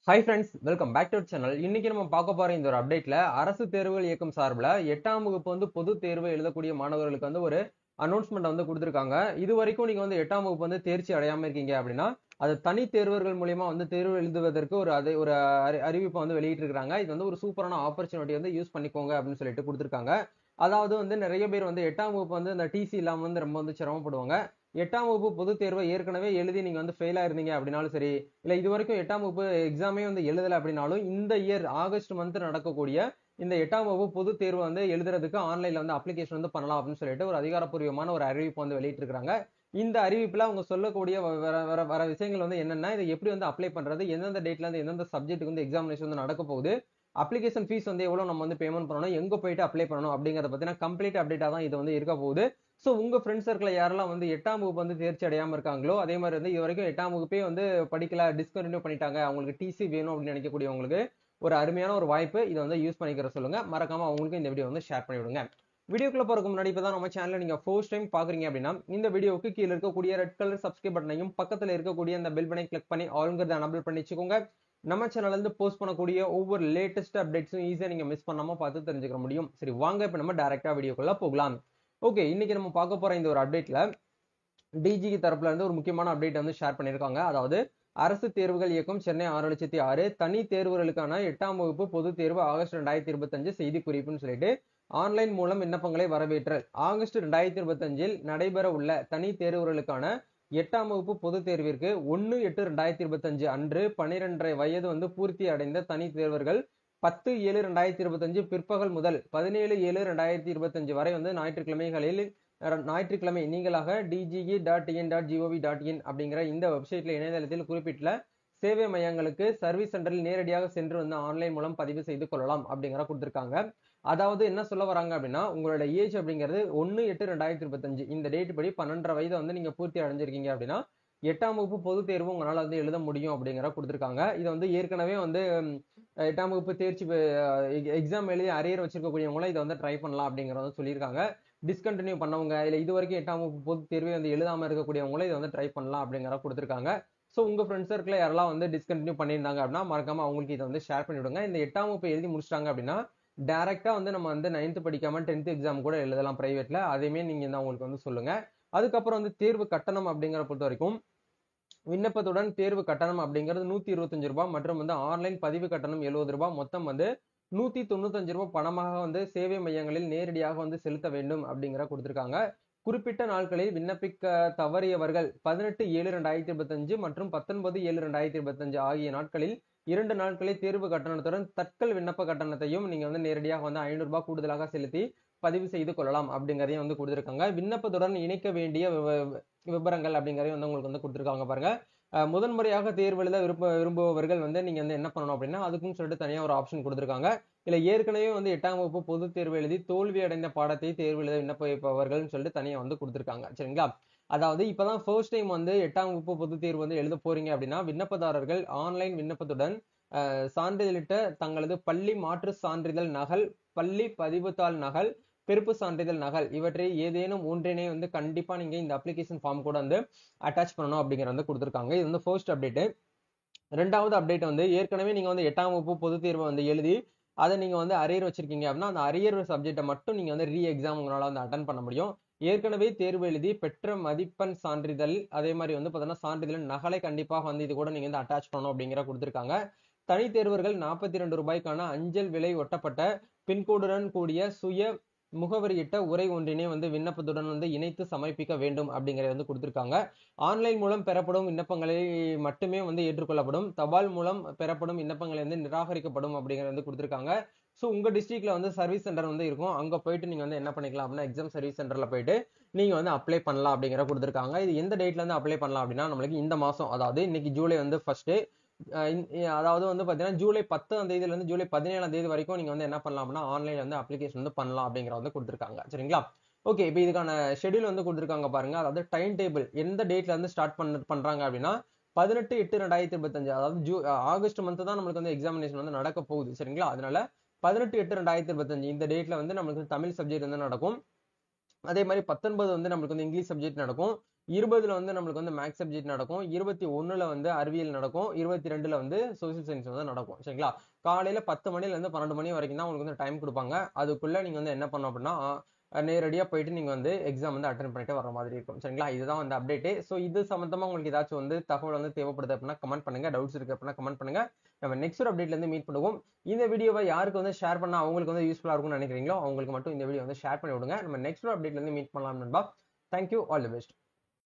Hi friends, welcome back to channel. இன்னைக்கு நம்ம பார்க்க போற இந்த ஒரு அப்டேட்ல அரசு தேர்வுகள் இயக்கம் சார்பில் 8ஆம் வகுப்பு பொது தேர்வு எழுதக்கூடிய மாணவர்களுக்கு ஒரு அனௌன்ஸ்மெண்ட் கொடுத்திருக்காங்க. இது வரைக்கும் நீங்க 8ஆம் வகுப்பு தேர்ச்சி அடையாம இருக்கீங்க அப்படின்னா அது தனி தேர்வர்கள் மூலியமா தேர்வு எழுதுவதற்கு ஒரு அறிவிப்பை வெளியிட்டு இருக்காங்க. இது ஒரு சூப்பரான ஆப்பர்ச்சுனிட்டி யூஸ் பண்ணிக்கோங்க அப்படின்னு சொல்லிட்டு கொடுத்திருக்காங்க. அதாவது நிறைய பேர் 8ஆம் வகுப்பு இந்த டிசி இல்லாம ரொம்ப சிரமப்படுவாங்க. 8ஆம் வகுப்பு பொதுத் தேர்வை ஏற்கனவே எழுதி நீங்க ஃபெயிலா இருந்தீங்க அப்படின்னாலும் சரி, இல்ல இது வரைக்கும் 8ஆம் வகுப்பு எக்ஸாமே எழுதல அப்படின்னாலும் இந்த இயர் ஆகஸ்ட் மந்த் நடக்கக்கூடிய இந்த 8ஆம் வகுப்பு பொது தேர்வு எழுதுறதுக்கு ஆன்லைன்ல அப்ளிகேஷன் பண்ணலாம் அப்படின்னு சொல்லிட்டு ஒரு அதிகாரப்பூர்வமான ஒரு அறிவிப்பு வெளியிட்டு இருக்காங்க. இந்த அறிவிப்புல அவங்க சொல்லக்கூடிய வர வர வர விஷயங்கள் என்னன்னா, இதை எப்படி அப்ளை பண்றது, எந்தெந்த டேட்ல இருந்து எந்தெந்த சப்ஜெக்ட்டுக்கு எக்ஸாமினேஷன் நடக்க போகுது, அப்ளிகேஷன் ஃபீஸ் எவ்வளவு நம்ம பேமெண்ட் பண்ணணும், எங்க போயிட்டு அப்ளை பண்ணணும் அப்படிங்கறத பத்தின கம்ப்ளீட் அப்டேட்டா தான் இது இருக்க போகுது. சோ உங்க ஃப்ரெண்ட்ஸ் சர்க்கிள் யாரெல்லாம் 8ஆம் வகுப்பு தேர்ச்சி அடையாம இருக்காங்களோ, அதே மாதிரி இது வரைக்கும் 8ஆம் வகுப்பே படிக்கல, டிஸ்கண்டினியூ பண்ணிட்டாங்க, அவங்களுக்கு டிசி வேணும் அப்படின்னு நினைக்கக்கூடியவங்களுக்கு ஒரு அருமையான ஒரு வாய்ப்பு. இதை யூஸ் பண்ணிக்கிற சொல்லுங்க. மறக்காம அவங்களுக்கு இந்த வீடியோ ஷேர் பண்ணி விடுங்க. வீடியோக்குள்ள போறதுக்கு முன்னாடி இப்பதான் நம்ம சேனலை நீங்க ஃபர்ஸ்ட் டைம் பாக்குறீங்க அப்படின்னா இந்த வீடியோவுக்கு கீழே இருக்கக்கூடிய ரெட் கலர் சப்ஸ்கிரைப் பட்டனையும் பக்கத்துல இருக்கக்கூடிய அந்த பெல் பட்டனை கிளிக் பண்ணி ஆல்ங்கிறத எனபிள் பண்ணி வச்சுக்கோங்க. நம்ம சேனல்ல இருந்து போஸ்ட் பண்ணக்கூடிய ஒவ்வொரு லேட்டஸ்ட் அப்டேட்ஸும் ஈஸியா நீங்க மிஸ் பண்ணாம பார்த்து தெரிஞ்சுக்க முடியும். சரி, வாங்க இப்ப நம்ம டைரக்டா வீடியோக்குள்ள போகலாம். ஓகே, இன்னைக்கு நம்ம பார்க்க போற இந்த ஒரு அப்டேட்ல டிஜி தரப்புல இருந்து ஒரு முக்கியமான அப்டேட் ஷேர் பண்ணிருக்காங்க. அதாவது அரசு தேர்வுகள் இயக்கம் சென்னை 6,06,000 தனி தேர்வுகளுக்கான 8ஆம் வகுப்பு பொது தேர்வு ஆகஸ்ட் 2025 செய்தி குறிப்புன்னு சொல்லிட்டு ஆன்லைன் மூலம் விண்ணப்பங்களை வரவேற்றல். ஆகஸ்ட் 2025 நடைபெற உள்ள தனி தேர்வுகளுக்கான 8ஆம் வகுப்பு பொது தேர்விற்கு 1/8/2025 அன்று 12.5 வயது பூர்த்தி அடைந்த தனி தேர்வர்கள் 10/7/2025 பிற்பகல் முதல் 17/7/2025 வரை ஞாயிற்றுக்கிழமை நீங்களாக dge.in.gov.in அப்படிங்கிற இந்த வெப்சைட்ல இணையதளத்தில் குறிப்பிட்ட சேவை மையங்களுக்கு சர்வீஸ் சென்டரில் நேரடியாக சென்று ஆன்லைன் மூலம் பதிவு செய்து கொள்ளலாம் அப்படிங்கிற கொடுத்திருக்காங்க. அதாவது என்ன சொல்ல வராங்க அப்படின்னா, உங்களோட ஏஜ் அப்படிங்கிறது 1/8/2025 இந்த டேட் படி 12.5 வயதை நீங்க பூர்த்தி அடைஞ்சிருக்கீங்க அப்படின்னா 8ஆம் வகுப்பு பொது தேர்வு உங்களால எழுத முடியும் அப்படிங்கிற கொடுத்திருக்காங்க. இது ஏற்கனவே 8ஆம் வகுப்பு தேர்ச்சி எக்ஸாம் எழுதி அரியர் வச்சிருக்கக்கூடியவங்களும் இதை ட்ரை பண்ணலாம் அப்படிங்கறத சொல்லியிருக்காங்க. டிஸ்கண்டினியூ பண்ணவங்க, இல்ல இது வரைக்கும் 8ஆம் வகுப்பு பொது தேர்வை எழுதாம இருக்கக்கூடியவங்களும் இதை ட்ரை பண்ணலாம் அப்படிங்கிற கொடுத்திருக்காங்க. சோ உங்க ஃப்ரெண்ட்ஸ் சர்க்கிள் யாரெல்லாம் டிஸ்கண்டினியூ பண்ணியிருந்தாங்க அப்படின்னா மறக்காம அவங்களுக்கு இதை ஷேர் பண்ணி விடுங்க. இந்த 8ஆம் வகுப்பு எழுதி முடிச்சிட்டாங்க அப்படின்னா டைரக்டா நம்ம 9th படிக்காம 10th எக்ஸாம் கூட எழுதலாம் பிரைவேட்ல. அதையுமே நீங்க அவங்களுக்கு சொல்லுங்க. அதுக்கப்புறம் தேர்வு கட்டணம் அப்படிங்கிற பொறுத்த வரைக்கும் விண்ணப்பத்துடன் தேர்வு கட்டணம் அப்படிங்கிறது 125 ரூபாய் மற்றும் ஆன்லைன் பதிவு கட்டணம் 70 ரூபாய், மொத்தம் 195 ரூபாய் பணமாக சேவை மையங்களில் நேரடியாக செலுத்த வேண்டும் அப்படிங்கிற கொடுத்திருக்காங்க. குறிப்பிட்ட நாட்களில் விண்ணப்பிக்க தவறியவர்கள் 18/7/2025 மற்றும் 19/7/2025 ஆகிய நாட்களில் 2 நாட்களில் தேர்வு கட்டணத்துடன் தட்கல் விண்ணப்ப கட்டணத்தையும் நீங்க நேரடியாக 500 ரூபாய் கூடுதலாக செலுத்தி பதிவு செய்து கொள்ளலாம் அப்படிங்கறதையும் கொடுத்திருக்காங்க. விண்ணப்பத்துடன் இணைக்க வேண்டிய விவரங்கள் அப்படிங்கறதையும் உங்களுக்கு கொடுத்திருக்காங்க பாருங்க. முதன்முறையாக தேர்வு எழுத விரும்புபவர்கள் நீங்க என்ன பண்ணணும் அப்படின்னா அதுக்கும் சொல்லிட்டு தனியா ஒரு ஆப்ஷன் கொடுத்திருக்காங்க. இல்ல ஏற்கனவே 8ஆம் வகுப்பு பொது தேர்வு எழுதி தோல்வி அடைந்த பாடத்தை தேர்வு எழுத விண்ணப்பிப்பவர்கள் சொல்லிட்டு தனியா கொடுத்திருக்காங்க. சரிங்களா? அதாவது இப்பதான் ஃபர்ஸ்ட் டைம் 8ஆம் வகுப்பு பொது தேர்வு எழுத போறீங்க அப்படின்னா விண்ணப்பதாரர்கள் ஆன்லைன் விண்ணப்பத்துடன் சான்றிதழிட்ட தங்களது பள்ளி மாற்று சான்றிதழ் நகல், பள்ளி பதிவுத்தாள் நகல், பிறப்பு சான்றிதழ் நகல் இவற்றை ஏதேனும் ஒன்றினை கண்டிப்பா நீங்க இந்த அப்ளிகேஷன் ஃபார்ம் கூட அட்டாச் பண்ணணும் அப்படிங்கிற கொடுத்திருக்காங்க. இது ஃபர்ஸ்ட் அப்டேட். ரெண்டாவது அப்டேட் ஏற்கனவே நீங்க 8ஆம் வகுப்பு பொது தேர்வு எழுதி அதை நீங்க அரியர் வச்சிருக்கீங்க அப்படின்னா அந்த அரியர் சப்ஜெக்டை மட்டும் நீங்க ரீ எக்ஸாம் உங்களால அட்டன் பண்ண முடியும். ஏற்கனவே தேர்வு எழுதி பெற்ற மதிப்பெண் சான்றிதழ், அதே மாதிரி பாத்தீங்கன்னா சான்றிதழ் நகலை கண்டிப்பாக இது கூட நீங்க அட்டாச் பண்ணணும் அப்படிங்கிற கொடுத்திருக்காங்க. தனி தேர்வர்கள் 42 ரூபாய்க்கான அஞ்சல் விலை ஒட்டப்பட்ட பின்கோடுடன் கூடிய சுய முகவரியிட்ட உரை ஒன்றினை விண்ணப்பத்துடன் இணைத்து சமர்ப்பிக்க வேண்டும் அப்படிங்கறத கொடுத்திருக்காங்க. ஆன்லைன் மூலம் பெறப்படும் விண்ணப்பங்களை மட்டுமே ஏற்றுக்கொள்ளப்படும். தபால் மூலம் பெறப்படும் விண்ணப்பங்களை நிராகரிக்கப்படும் அப்படிங்கறது கொடுத்திருக்காங்க. சோ உங்க டிஸ்ட்ரிக்ட்ல சர்வீஸ் சென்டர் இருக்கும். அங்க போயிட்டு நீங்க என்ன பண்ணிக்கலாம் அப்படின்னா எக்ஸாம் சர்வீஸ் சென்டர்ல போயிட்டு நீங்க அப்ளை பண்ணலாம் அப்படிங்கிற கொடுத்திருக்காங்க. இது எந்த டேட்ல அப்ளை பண்ணலாம் அப்படின்னா நம்மளுக்கு இந்த மாசம், அதாவது இன்னைக்கு ஜூலை ஃபர்ஸ்ட், அதாவது பாத்தீங்கன்னா ஜூலை 10ஆம் தேதியில இருந்து ஜூலை 17ஆம் தேதி வரைக்கும் நீங்க என்ன பண்ணலாம் அப்படின்னா ஆன்லைன்ல அப்ளிகேஷன் பண்ணலாம் அப்படிங்கறத கொடுத்திருக்காங்க. சரிங்களா? ஓகே, இப்போ இதுக்கான ஷெட்யூல் கொடுத்திருக்காங்க பாருங்க. அதாவது டைம் டேபிள் எந்த டேட்ல ஸ்டார்ட் பண்றாங்க அப்படின்னா 18/8/2025, அதாவது ஆகஸ்ட் மந்த் தான் நம்மளுக்கு எக்ஸாமினேஷன் நடக்க போகுது. சரிங்களா? அதனால 18/8/2025 இந்த டேட்ல நம்மளுக்கு தமிழ் சப்ஜெக்ட் நடக்கும். அதே மாதிரி 19 நம்மளுக்கு இங்கிலீஷ் சப்ஜெக்ட் நடக்கும். 20ல வந்து நம்மளுக்கு வந்து மேக்ஸ் சப்ஜெக்ட் நடக்கும், 21ல வந்து அறிவியல் நடக்கும், 22ல வந்து சோசியல் சயின்ஸ் வந்து நடக்கும். சரிங்களா? காலையில 10 மணில இருந்து 12 மணி வரைக்கும் தான் உங்களுக்கு வந்து டைம் கொடுப்பாங்க. அதுக்குள்ள நீங்க வந்து என்ன பண்ணணும் அப்படின்னா நேரடியா போயிட்டு நீங்க வந்து எக்ஸாம் வந்து அட்டென்ட் பண்ணிட்டு வர மாதிரி இருக்கும். சரிங்களா? இதுதான் வந்து அப்டேட். ஸோ இது சம்பந்தமா உங்களுக்கு ஏதாச்சும் வந்து தகவல் வந்து தேவைப்படுது அப்படின்னா கமெண்ட் பண்ணுங்க. டவுட்ஸ் இருக்கு அப்படின்னா கமெண்ட் பண்ணுங்க. நம்ம நெக்ஸ்ட் ஒரு அப்டேட்ல இருந்து மீட் பண்ணுவோம். இந்த வீடியோவை யாருக்கு வந்து ஷேர் பண்ணா அவங்களுக்கு வந்து யூஸ்ஃபுல்லா இருக்கும்னு நினைக்கிறீங்களோ அவங்களுக்கு மட்டும் இந்த வீடியோ வந்து ஷேர் பண்ணி விடுங்க. நம்ம நெக்ஸ்ட் ஒரு அப்டேட்ல இருந்து மீட் பண்ணலாம் நண்பா. தேங்க்யூ. All the best.